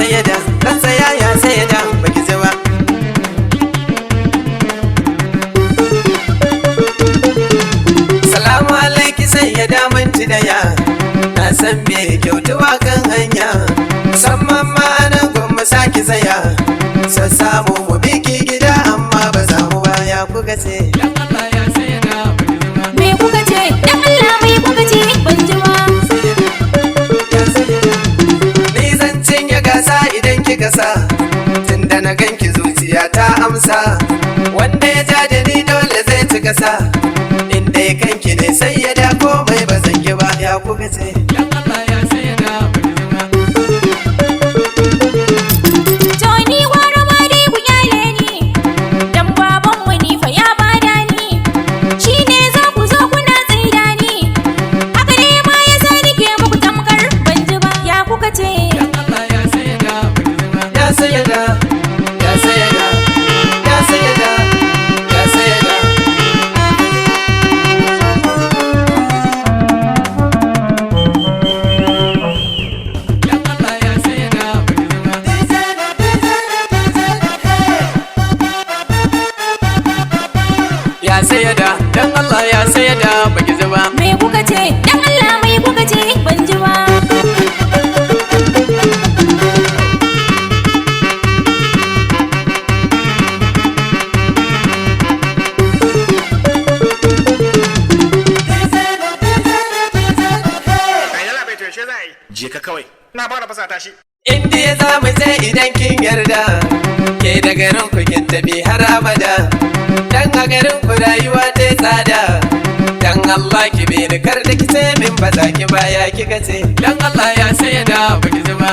sayyada, dan tsaya ya sayyada baki ji ba. Salamu alaiki sayyada minti daya, na san me kyautuwa kan hanya, musamman ma nan gwamma saki tsaya, sassamu mu biki gida amma ba za mu baya kuka ce. Dan Allah ya sayyada baki ji ba. Me kuka ce? Dan Allah me kuka ce? Ban ji ba. Ni zan cinye gasa idan kika sa, tunda na ganki zuciya ta amsa, wanda ya ja da ni dole zai ci kasa, inda ya kanki ne sai ya da komai ba zan yi ba ya kuka ce. Dan Allah ya sayyada baki ji ba. To ni gwara ma dai ku kyale ni, dan babanmu ni fa ya bada ni, shi ne za ku zo kuna tsaida ni, haka ne ma ya sa nike muku tamkar ban ji ba. Ya kuka ce? Dan Allah ya sayyada baki ji ba. Ya sayyada, ya sayyada, ya sayyada, ya sayyada. Dan Allah ya sayyada baki ji ba. Ya sayyada, dan Allah ya sayyada baki ji ba. Me kuka ce? Dan Allah me kuka ce? Ban ji ba. Kai yalla bai to yaushe za a yi? Je ka kawai. Na fara fasata shi. Indiya za mu je idan kin yarda, ke da garin ku kin tafi har abada, dan a garin ku rayuwa ta tsada, dan Allah ki bi ni kar da ki ce min ba za ki baya kika ce. Dan Allah ya sayyada baki ji ba.